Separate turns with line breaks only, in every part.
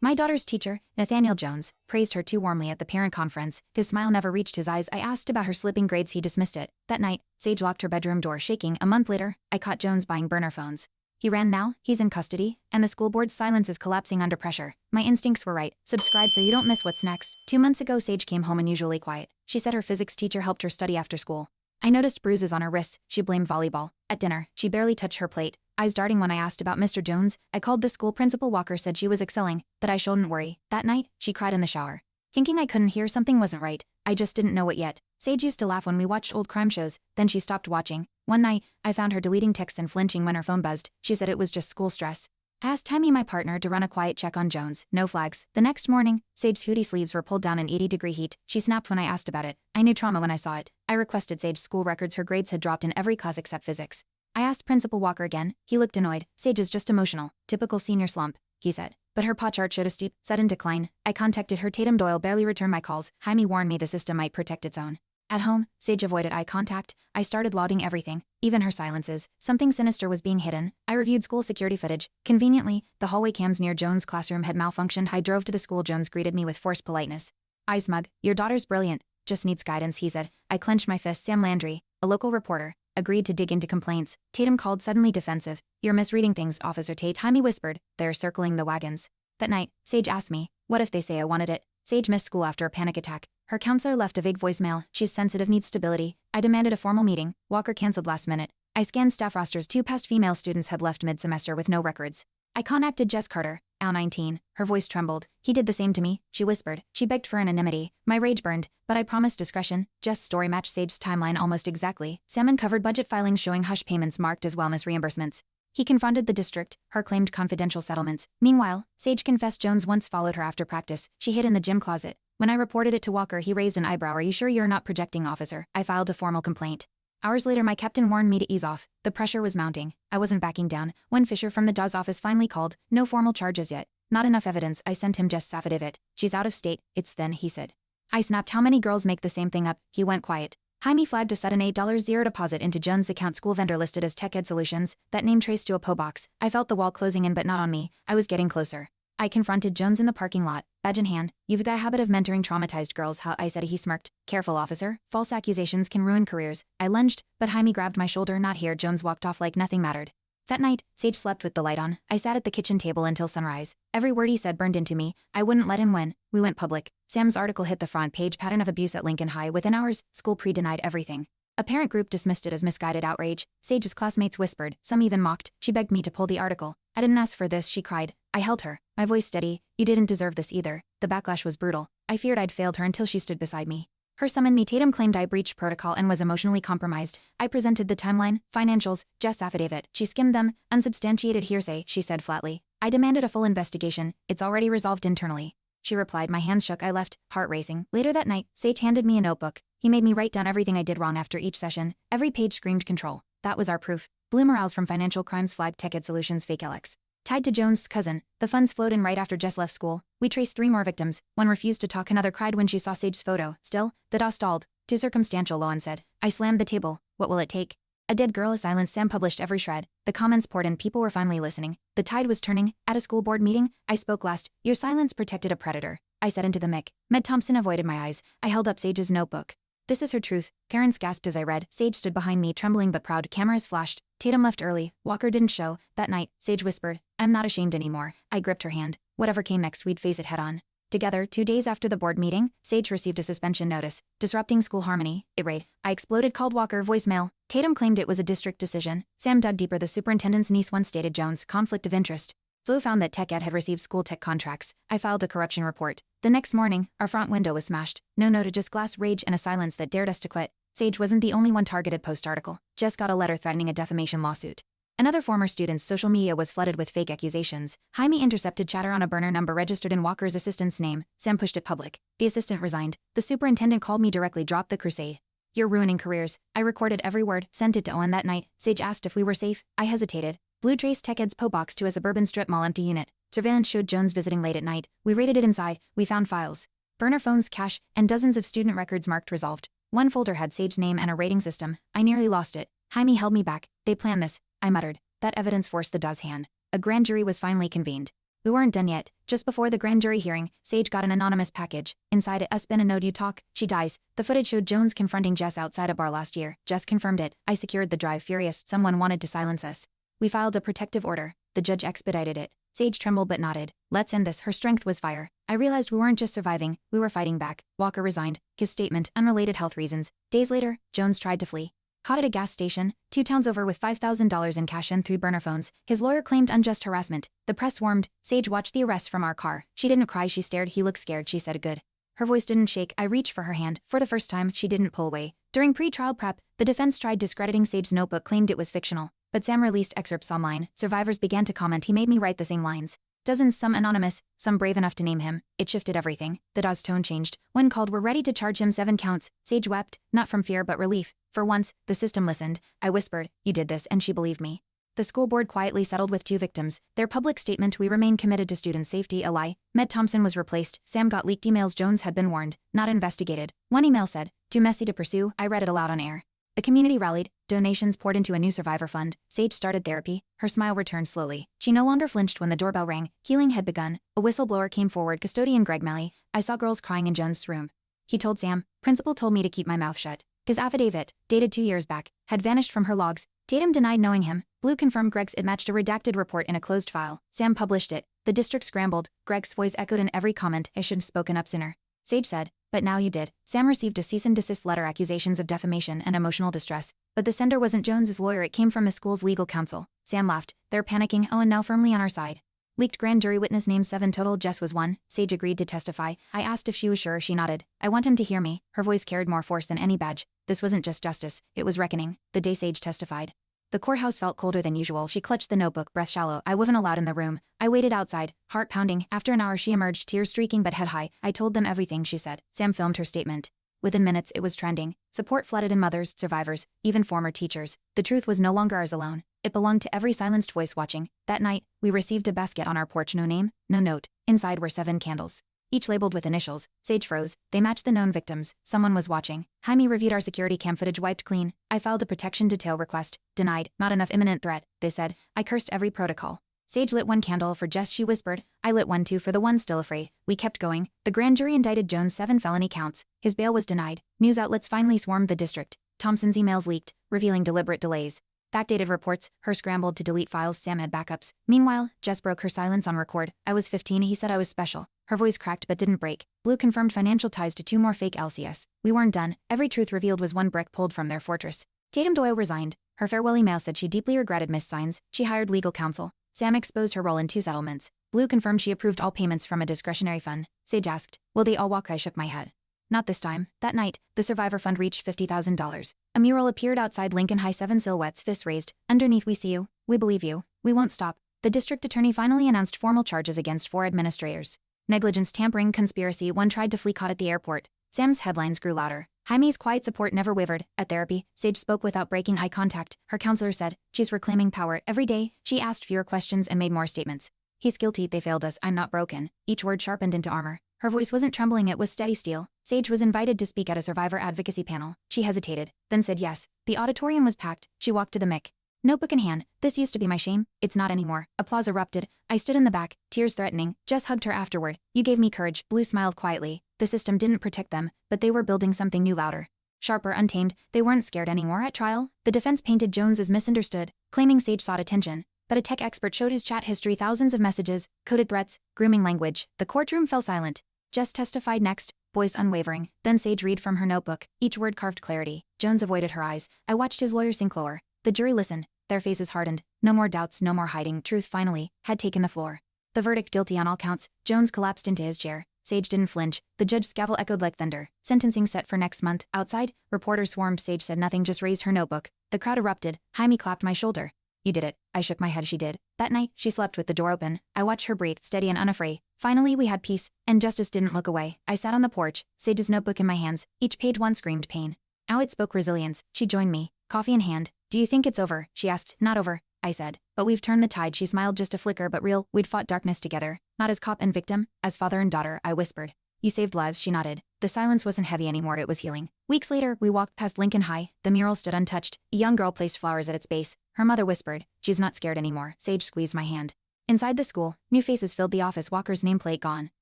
My daughter's teacher, Nathaniel Jones, praised her too warmly at the parent conference. His smile never reached his eyes. I asked about her slipping grades. He dismissed it. That night, Sage locked her bedroom door, shaking. A month later, I caught Jones buying burner phones. He ran now, he's in custody, and the school board's silence is collapsing under pressure. My instincts were right. Subscribe so you don't miss what's next. 2 months ago, Sage came home unusually quiet. She said her physics teacher helped her study after school. I noticed bruises on her wrists. She blamed volleyball. At dinner, she barely touched her plate, eyes darting when I asked about Mr. Jones. I called the school principal. Walker said she was excelling, that I shouldn't worry. That night, she cried in the shower. Thinking I couldn't hear something wasn't right. I just didn't know it yet. Sage used to laugh when we watched old crime shows, then she stopped watching. One night, I found her deleting texts and flinching when her phone buzzed. She said it was just school stress. I asked Tammy, my partner, to run a quiet check on Jones. No flags. The next morning, Sage's hoodie sleeves were pulled down in 80-degree heat. She snapped when I asked about it. I knew trauma when I saw it. I requested Sage's school records. Her grades had dropped in every class except physics. I asked Principal Walker again. He looked annoyed. Sage is just emotional. Typical senior slump, he said. But her paw chart showed a steep, sudden decline. I contacted her. Tatum Doyle barely returned my calls. Jaime warned me the system might protect its own. At home, Sage avoided eye contact. I started logging everything, even her silences. Something sinister was being hidden. I reviewed school security footage. Conveniently, the hallway cams near Jones' classroom had malfunctioned. I drove to the school. Jones greeted me with forced politeness. "I smug, your daughter's brilliant. Just needs guidance," he said. I clenched my fist. Sam Landry, a local reporter, agreed to dig into complaints. Tatum called, suddenly defensive. "You're misreading things, Officer Tate." Jaime whispered, "They're circling the wagons." That night, Sage asked me, "What if they say I wanted it?" Sage missed school after a panic attack. Her counselor left a vague voicemail. "She's sensitive, needs stability." I demanded a formal meeting. Walker canceled last minute. I scanned staff rosters. 2 past female students had left mid-semester with no records. I contacted Jess Carter, Al 19. Her voice trembled. "He did the same to me," she whispered. She begged for anonymity. My rage burned, but I promised discretion. Jess' story matched Sage's timeline almost exactly. Sam uncovered budget filings showing hush payments marked as wellness reimbursements. He confronted the district. Her claimed confidential settlements. Meanwhile, Sage confessed Jones once followed her after practice. She hid in the gym closet. When I reported it to Walker, he raised an eyebrow. "Are you sure you're not projecting, officer?" I filed a formal complaint. Hours later, my captain warned me to ease off. The pressure was mounting. I wasn't backing down. When Fisher from the DAW's office finally called, "No formal charges yet. Not enough evidence." I sent him Jess' affidavit. "She's out of state. It's thin," he said. I snapped. "How many girls make the same thing up?" He went quiet. Jaime flagged a sudden $8 deposit into Jones' account. School vendor listed as Tech Ed Solutions. That name traced to a PO box. I felt the wall closing in, but not on me. I was getting closer. I confronted Jones in the parking lot, badge in hand. "You've got a habit of mentoring traumatized girls." "How?" I said. He smirked. "Careful, officer. False accusations can ruin careers." I lunged, but Jaime grabbed my shoulder. "Not here." Jones walked off like nothing mattered. That night, Sage slept with the light on. I sat at the kitchen table until sunrise. Every word he said burned into me. I wouldn't let him win. We went public. Sam's article hit the front page. Pattern of abuse at Lincoln High. Within hours, school pre-denied everything. A parent group dismissed it as misguided outrage. Sage's classmates whispered. Some even mocked. She begged me to pull the article. "I didn't ask for this," she cried. I held her, my voice steady. "You didn't deserve this either." The backlash was brutal. I feared I'd failed her until she stood beside me. Her summoned me. Tatum claimed I breached protocol and was emotionally compromised. I presented the timeline, financials, Jess' affidavit. She skimmed them. "Unsubstantiated hearsay," she said flatly. I demanded a full investigation. "It's already resolved internally," she replied. My hands shook. I left, heart racing. Later that night, Sage handed me a notebook. He made me write down everything I did wrong after each session. Every page screamed control. That was our proof. Blue Morales from Financial Crimes flagged Tech Ed Solutions fake LX. Tied to Jones' cousin, the funds flowed in right after Jess left school. We traced 3 more victims. One refused to talk. Another cried when she saw Sage's photo. Still, the DAW stalled. "Too circumstantial," Lohan said. I slammed the table. "What will it take?" A dead girl. A silence. Sam published every shred. The comments poured in. People were finally listening. The tide was turning. At a school board meeting, I spoke last. "Your silence protected a predator," I said into the mic. Med Thompson avoided my eyes. I held up Sage's notebook. "This is her truth." Karen's gasped as I read. Sage stood behind me, trembling but proud. Cameras flashed. Tatum left early. Walker didn't show. That night, Sage whispered, "I'm not ashamed anymore." I gripped her hand. Whatever came next, we'd face it head on. Together, 2 days after the board meeting, Sage received a suspension notice. "Disrupting school harmony." It read. I exploded. Called Walker. Voicemail. Tatum claimed it was a district decision. Sam dug deeper. The superintendent's niece once dated Jones. Conflict of interest. Flo found that Tech Ed had received school tech contracts. I filed a corruption report. The next morning, our front window was smashed. No note, just glass, rage, and a silence that dared us to quit. Sage wasn't the only one targeted post-article. Jess got a letter threatening a defamation lawsuit. Another former student's social media was flooded with fake accusations. Jaime intercepted chatter on a burner number registered in Walker's assistant's name. Sam pushed it public. The assistant resigned. The superintendent called me directly. "Drop the crusade. You're ruining careers." I recorded every word, sent it to Owen. That night, Sage asked if we were safe. I hesitated. Blue traced Tech Ed's PO box to a suburban strip mall empty unit. Surveillance showed Jones visiting late at night. We raided it inside. We found files, burner phones, cash, and dozens of student records marked resolved. One folder had Sage's name and a rating system. I nearly lost it. Jaime held me back. "They planned this," I muttered. That evidence forced the DAW's hand. A grand jury was finally convened. We weren't done yet. Just before the grand jury hearing, Sage got an anonymous package. Inside it, us been a note: you talk, she dies. The footage showed Jones confronting Jess outside a bar last year. Jess confirmed it. I secured the drive, furious. Someone wanted to silence us. We filed a protective order. The judge expedited it. Sage trembled but nodded. Let's end this. Her strength was fire. I realized we weren't just surviving, we were fighting back. Walker resigned. His statement: unrelated health reasons. Days later, Jones tried to flee. Caught at a gas station, 2 towns over with $5,000 in cash and 3 burner phones. His lawyer claimed unjust harassment. The press swarmed. Sage watched the arrest from our car. She didn't cry, she stared. He looked scared, she said good. Her voice didn't shake. I reached for her hand. For the first time, she didn't pull away. During pre-trial prep, the defense tried discrediting Sage's notebook, claimed it was fictional. But Sam released excerpts online. Survivors began to comment. He made me write the same lines. Dozens, some anonymous, some brave enough to name him. It shifted everything. The DA's tone changed. When called, we're ready to charge him 7 counts. Sage wept, not from fear but relief. For once, the system listened. I whispered, you did this, and she believed me. The school board quietly settled with 2 victims. Their public statement: we remain committed to student safety, a lie. Med Thompson was replaced. Sam got leaked emails. Jones had been warned, not investigated. One email said, too messy to pursue. I read it aloud on air. The community rallied. Donations poured into a new survivor fund. Sage started therapy. Her smile returned slowly. She no longer flinched when the doorbell rang. Healing had begun. A whistleblower came forward. Custodian Greg Malley. I saw girls crying in Jones' room. He told Sam. Principal told me to keep my mouth shut. His affidavit, dated 2 years back, had vanished from her logs. Tatum denied knowing him. Blue confirmed Greg's. It matched a redacted report in a closed file. Sam published it. The district scrambled. Greg's voice echoed in every comment. I should have spoken up sooner. Sage said, but now you did. Sam received a cease and desist letter, accusations of defamation and emotional distress. But the sender wasn't Jones's lawyer, it came from the school's legal counsel. Sam laughed. They're panicking. Owen now firmly on our side. Leaked grand jury witness names: 7 total. Jess was 1. Sage agreed to testify. I asked if she was sure. She nodded. I want him to hear me. Her voice carried more force than any badge. This wasn't just justice, it was reckoning. The day Sage testified. The courthouse felt colder than usual. She clutched the notebook, breath shallow. I wasn't allowed in the room. I waited outside, heart pounding. After an hour she emerged, tears streaking but head high. I told them everything, she said. Sam filmed her statement. Within minutes it was trending. Support flooded in: mothers, survivors, even former teachers. The truth was no longer ours alone. It belonged to every silenced voice watching. That night, we received a basket on our porch. No name, no note. Inside were 7 candles. Each labeled with initials. Sage froze. They matched the known victims. Someone was watching. Jaime reviewed our security cam footage, wiped clean. I filed a protection detail request. Denied. Not enough imminent threat, they said. I cursed every protocol. Sage lit 1 candle for Jess, she whispered. I lit 1 too for the ones still afraid. We kept going. The grand jury indicted Jones 7 felony counts. His bail was denied. News outlets finally swarmed the district. Thompson's emails leaked, revealing deliberate delays. Backdated reports. Her scrambled to delete files. Sam had backups. Meanwhile, Jess broke her silence on record. I was 15. He said I was special. Her voice cracked but didn't break. Blue confirmed financial ties to 2 more fake LCS. We weren't done. Every truth revealed was 1 brick pulled from their fortress. Tatum Doyle resigned. Her farewell email said she deeply regretted missed signs. She hired legal counsel. Sam exposed her role in 2 settlements. Blue confirmed she approved all payments from a discretionary fund. Sage asked, will they all walk? I shook my head. Not this time. That night, the survivor fund reached $50,000. A mural appeared outside Lincoln High, 7 silhouettes, fists raised. Underneath: we see you. We believe you. We won't stop. The district attorney finally announced formal charges against 4 administrators. Negligence, tampering, conspiracy. 1 tried to flee, caught at the airport. Sam's headlines grew louder. Jaime's quiet support never wavered. At therapy, Sage spoke without breaking eye contact. Her counselor said, she's reclaiming power. Every day, she asked fewer questions and made more statements. He's guilty, they failed us, I'm not broken. Each word sharpened into armor. Her voice wasn't trembling, it was steady steel. Sage was invited to speak at a survivor advocacy panel. She hesitated, then said yes. The auditorium was packed. She walked to the mic. Notebook in hand. This used to be my shame. It's not anymore. Applause erupted. I stood in the back, tears threatening. Jess hugged her afterward. You gave me courage. Blue smiled quietly. The system didn't protect them, but they were building something new, louder. Sharper, untamed. They weren't scared anymore. At trial, the defense painted Jones as misunderstood, claiming Sage sought attention. But a tech expert showed his chat history, thousands of messages, coded threats, grooming language. The courtroom fell silent. Jess testified next, voice unwavering. Then Sage read from her notebook, each word carved clarity. Jones avoided her eyes. I watched his lawyer sink lower. The jury listened. Their faces hardened. No more doubts, no more hiding. Truth finally had taken the floor. The verdict: guilty on all counts. Jones collapsed into his chair. Sage didn't flinch. The judge's gavel echoed like thunder. Sentencing set for next month. Outside, reporters swarmed. Sage said nothing, just raised her notebook. The crowd erupted. Jaime clapped my shoulder. You did it. I shook my head. She did. That night, she slept with the door open. I watched her breathe, steady and unafraid. Finally, we had peace, and justice didn't look away. I sat on the porch, Sage's notebook in my hands. Each page one screamed pain. Now it spoke resilience. She joined me, coffee in hand. Do you think it's over? She asked. Not over, I said. But we've turned the tide. She smiled, just a flicker but real. We'd fought darkness together. Not as cop and victim, as father and daughter, I whispered. You saved lives, she nodded. The silence wasn't heavy anymore, it was healing. Weeks later, we walked past Lincoln High. The mural stood untouched. A young girl placed flowers at its base. Her mother whispered, she's not scared anymore. Sage squeezed my hand. Inside the school, new faces filled the office. Walker's nameplate gone.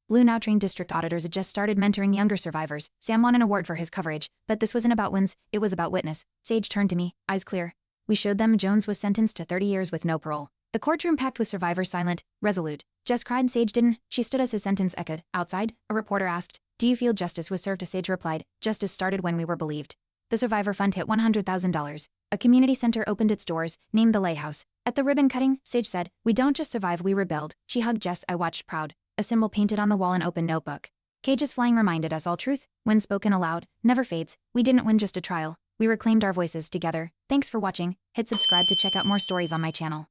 Blue now trained district auditors had just started mentoring younger survivors. Sam won an award for his coverage, but this wasn't about wins, it was about witness. Sage turned to me, eyes clear. We showed them Jones was sentenced to 30 years with no parole. The courtroom packed with survivors, silent, resolute. Jess cried. Sage didn't. She stood as his sentence echoed. Outside, a reporter asked, "Do you feel justice was served?" Sage replied, "Justice started when we were believed." The survivor fund hit $100,000. A community center opened its doors, named the Lighthouse. At the ribbon cutting, Sage said, "We don't just survive, we rebuild." She hugged Jess. I watched, proud. A symbol painted on the wall, an open notebook. Cages flying reminded us all truth, when spoken aloud, never fades. We didn't win just a trial. We reclaimed our voices together. Thanks for watching. Hit subscribe to check out more stories on my channel.